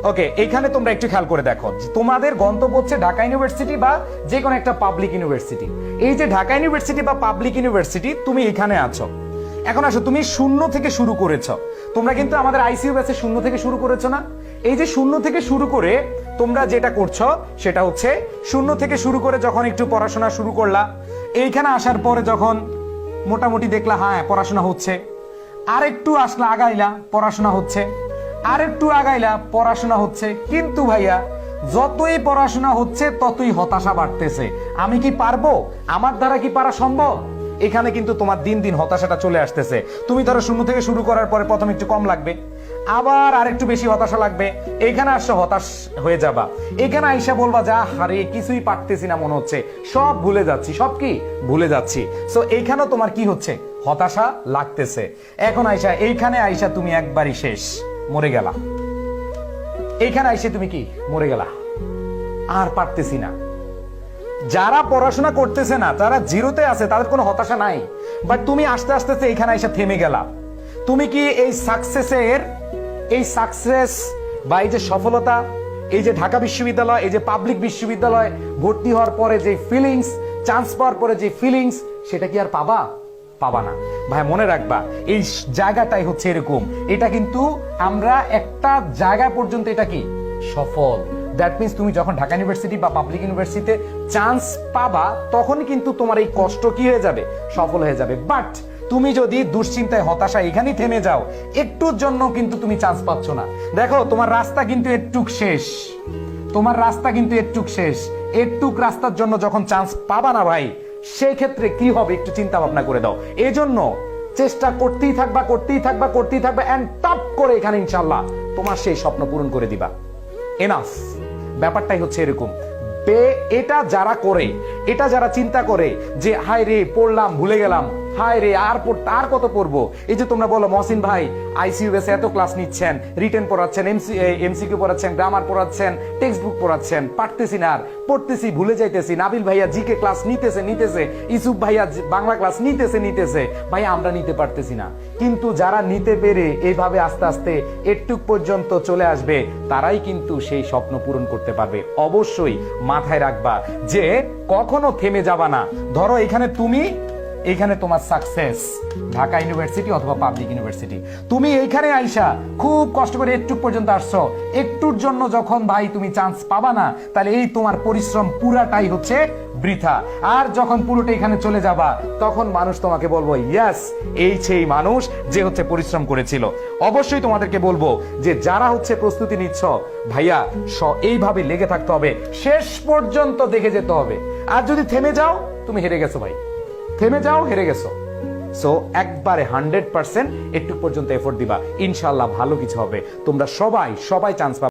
ওকে, এখানে তোমরা একটু খেয়াল করে দেখো, তোমাদের গন্তব্য হচ্ছে ঢাকা ইউনিভার্সিটি বা যে কোনো একটা পাবলিক ইউনিভার্সিটি। এই যে ঢাকা ইউনিভার্সিটি বা পাবলিক ইউনিভার্সিটি, তুমি এখানে আছো। এখন আসো, তুমি শূন্য থেকে শুরু করেছো। তোমরা কিন্তু আমাদের আইসিইউ ব্যাচে শূন্য থেকে শুরু করেছো না? এই যে শূন্য থেকে শুরু করে তোমরা যেটা করছো সেটা হচ্ছে, শূন্য থেকে শুরু করে যখন একটু পড়াশোনা শুরু করলা, এইখানে আসার পরে যখন মোটামুটি দেখলা হ্যাঁ পড়াশোনা হচ্ছে, আর একটু আসলা আগাইলা পড়াশোনা হচ্ছে, আর একটু আগাইলা পড়াশোনা হচ্ছে, কিন্তু ভাইয়া যতই পড়াশোনা হচ্ছে ততই হতাশা বাড়তেছে। আমি কি পারবো? আমার দ্বারা কি পারা সম্ভব? এখানে কিন্তু তোমার দিন দিন হতাশাটা চলে আসতেছে। তুমি ধরো শূন্য থেকে শুরু করার পরে প্রথম একটু কম লাগবে, আবার আরেকটু বেশি হতাশা লাগবে, এখানে আসলে হতাশ হয়ে যাবা। এখানে আইসা বলবা যা হারে কিছুই পারতেছি না, মনে হচ্ছে সব ভুলে যাচ্ছি, সব কি ভুলে যাচ্ছি। সো এইখানেও তোমার কি হচ্ছে? হতাশা লাগতেছে। এখন আইসা এইখানে আইসা তুমি একবারই শেষ, মরে গেলা। এইখানে আইসে তুমি কি মরে গেলা, আর পারতেছি না। যারা পড়াশোনা করতেছে না, তারা জিরোতে আছে, তাদের কোনো হতাশা নাই। বাট তুমি আস্তে আস্তে এখানে এসে থেমে গেলা। তুমি কি এই সাকসেস বা এই যে সফলতা, এই যে ঢাকা বিশ্ববিদ্যালয়, এই যে পাবলিক বিশ্ববিদ্যালয় ভর্তি হওয়ার পরে যে ফিলিংস, চান্স পাওয়ার পরে যে ফিলিংস, সেটা কি আর পাবা না ভাই। মনে রাখবা, এই জায়গাটাই হচ্ছে এরকম। এটা কিন্তু আমরা একটা জায়গা পর্যন্ত এটা কি সফল। দ্যাট মিনস তুমি যখন ঢাকা ইউনিভার্সিটি বা পাবলিক ইউনিভার্সিটিতে চান্স পাবা, তখনই কিন্তু তোমার এই কষ্ট কি হয়ে যাবে, সফল হয়ে যাবে। বাট তুমি যদি দুশ্চিন্তায় হতাশা এখানেই থেমে যাও, একটুর জন্য কিন্তু তুমি চান্স পাচ্ছ না। দেখো, তোমার রাস্তা কিন্তু একটুক শেষ, তোমার রাস্তা কিন্তু একটুক শেষ। একটুক রাস্তার জন্য যখন চান্স পাবা না ভাই, সেই ক্ষেত্রে কি হবে একটু চিন্তা ভাবনা করে দাও। এজন্য চেষ্টা করতেই থাকবা এন্ড টপ করে এখানে ইনশাআল্লাহ তোমার সেই স্বপ্ন পূরণ করে দিবা। এনাফ। ব্যাপারটাই হচ্ছে এরকম। এটা যারা করে, এটা যারা চিন্তা করে যে হায় রে পড়লাম ভুলে গেলাম, হায় রে আর কত পড়বো। এই যে তোমরা বলো মহসিন ভাই আইসিইউ বেসে এত ক্লাস নিচ্ছেন, রিটেন পড়াচ্ছেন, এমসিকিউ পড়াচ্ছেন, গ্রামার পড়াচ্ছেন, টেক্সট বুক পড়াচ্ছেন, পারতেছি না, আর পড়তেছি ভুলে যাইতেছি। নাবিল ভাইয়া জিকে ক্লাস নিতেছে, ইসুফ ভাইয়া বাংলা ক্লাস নিতেছে, ভাই আমরা নিতে পারতেছি না। কিন্তু যারা নিতে পেরে এইভাবে আস্তে আস্তে একটুক পর্যন্ত চলে আসবে, তারাই কিন্তু সেই স্বপ্ন পূরণ করতে পারবে। অবশ্যই মাথায় রাখবা যে কখনো থেমে যাবা না। ধরো এইখানে তোমার সাকসেস ঢাকা ইউনিভার্সিটি অথবা পাবলিক ইউনিভার্সিটি, তুমি এইখানে আইসা খুব কষ্ট করে একটু পর্যন্ত আসছো, একটুর জন্য যখন ভাই তুমি চান্স পাবা না, তাহলে এই তোমার পরিশ্রম পুরাটাই হচ্ছে বৃথা। আর যখন পুরোটা এখানে চলে যাবা, তখন মানুষ তোমাকে বলবো ইয়েস, এই সেই মানুষ যে হচ্ছে পরিশ্রম করেছিল। অবশ্যই তোমাদেরকে বলবো যে যারা হচ্ছে প্রস্তুতি নিচ্ছ, ভাইয়া এইভাবে লেগে থাকতে হবে, শেষ পর্যন্ত দেখে যেতে হবে। আর যদি থেমে যাও, তুমি হেরে গেছো ভাই, হেরে গেছো। সো একবারে 100% একটু পর্যন্ত এফোর্ট দিবা, ইনশাআল্লাহ ভালো কিছু হবে। তোমরা সবাই চান্স পাবে।